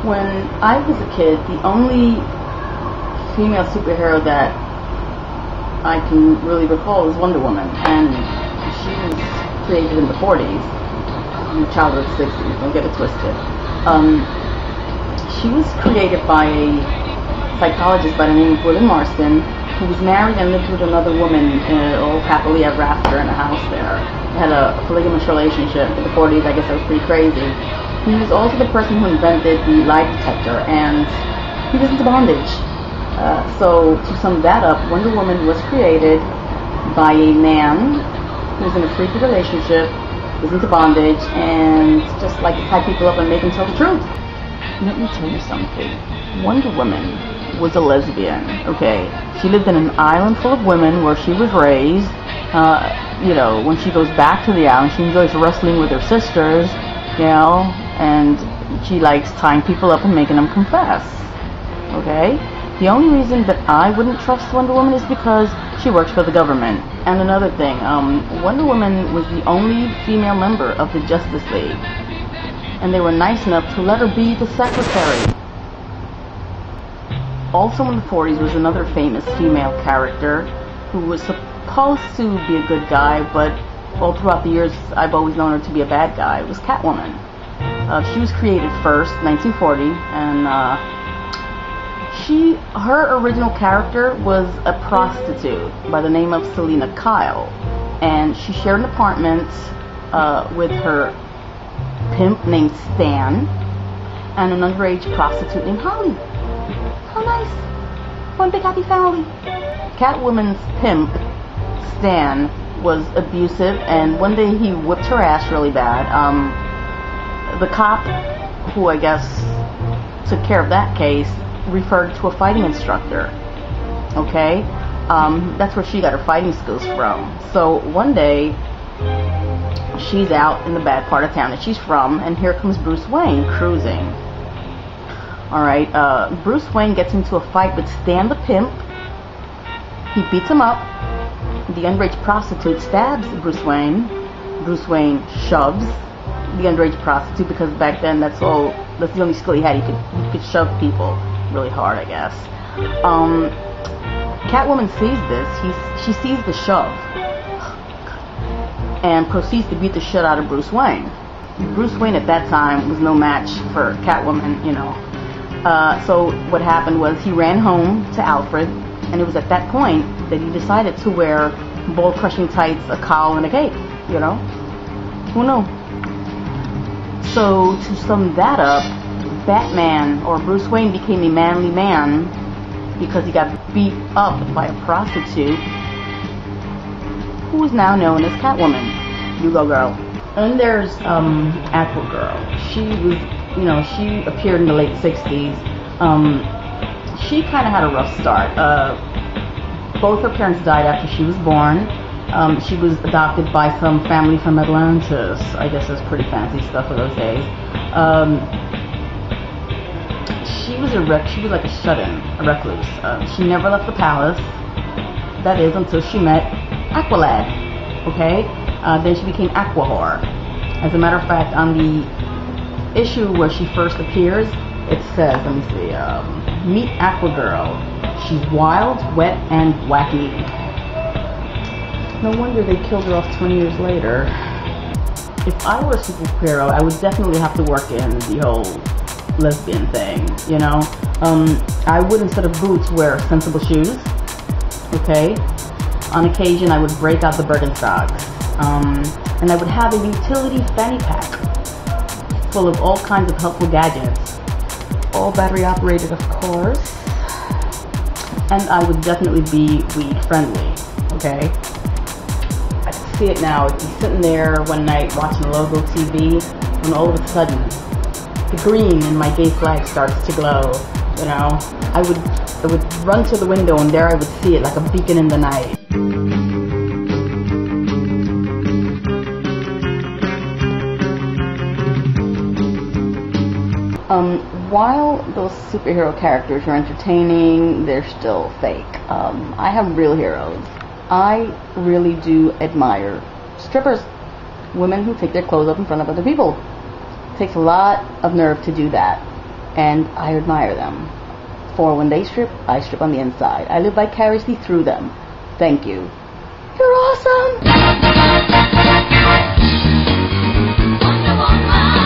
When I was a kid, the only female superhero that I can really recall is Wonder Woman, and she was created in the 40s, in the childhood 60s, don't get it twisted. She was created by a psychologist by the name of William Marston, who was married and lived with another woman all happily ever after in a house there. They had a polygamous relationship. In the 40s, I guess that was pretty crazy. He was also the person who invented the lie detector, and he was into bondage. So to sum that up, Wonder Woman was created by a man who was in a freaky relationship, was into bondage, and just like to tie people up and make them tell the truth. Let me tell you something. Wonder Woman was a lesbian, okay? She lived in an island full of women where she was raised. You know, when she goes back to the island, she enjoys wrestling with her sisters, you know, and she likes tying people up and making them confess, okay? The only reason that I wouldn't trust Wonder Woman is because she works for the government. And another thing, Wonder Woman was the only female member of the Justice League, and they were nice enough to let her be the secretary. Also in the 40s was another famous female character who was supposed to be a good guy, but all throughout the years I've always known her to be a bad guy. It was Catwoman. She was created first, 1940, and her original character was a prostitute by the name of Selina Kyle, and she shared an apartment with her pimp named Stan and an underage prostitute named Holly. How nice. One big happy family. Catwoman's pimp, Stan, was abusive, and one day he whipped her ass really bad. The cop, who I guess took care of that case, referred to a fighting instructor. Okay? That's where she got her fighting skills from. So one day, she's out in the bad part of town that she's from, and here comes Bruce Wayne cruising. Alright, Bruce Wayne gets into a fight with Stan the pimp. He beats him up. The underage prostitute stabs Bruce Wayne. Bruce Wayne shoves the underage prostitute, because back then that's the only skill he had. He could shove people really hard, I guess. Catwoman sees this. She sees the shove and proceeds to beat the shit out of Bruce Wayne. Bruce Wayne at that time was no match for Catwoman, you know. So what happened was he ran home to Alfred, and it was at that point that he decided to wear ball-crushing tights, a cowl, and a cape, you know? Who knew? So to sum that up, Batman, or Bruce Wayne, became a manly man because he got beat up by a prostitute who is now known as Catwoman. You go, girl. And there's Aquagirl. She was, you know, she appeared in the late 60s. She kind of had a rough start. Both her parents died after she was born. She was adopted by some family from Atlantis. I guess that's pretty fancy stuff for those days. She was like a shut-in, a recluse. She never left the palace. That is, until she met Aqualad. Okay? Then she became Aquahor. As a matter of fact, on the issue where she first appears, it says, let me see, meet Aquagirl. She's wild, wet, and wacky. No wonder they killed her off 20 years later. If I were a superhero, I would definitely have to work in the whole lesbian thing, you know? I would, instead of boots, wear sensible shoes, okay? On occasion, I would break out the Birkenstocks. And I would have a utility fanny pack full of all kinds of helpful gadgets. All battery operated, of course. And I would definitely be weed friendly, okay? I can see it now. I'd be sitting there one night watching Logo TV, when all of a sudden, the green in my gay flag starts to glow, you know? I would run to the window, and there I would see it like a beacon in the night. While those superhero characters are entertaining, they're still fake. I have real heroes. I really do admire strippers, women who take their clothes off in front of other people. It takes a lot of nerve to do that. and I admire them. For when they strip, I strip on the inside. I live vicariously through them. Thank you. You're awesome! Wonder Woman.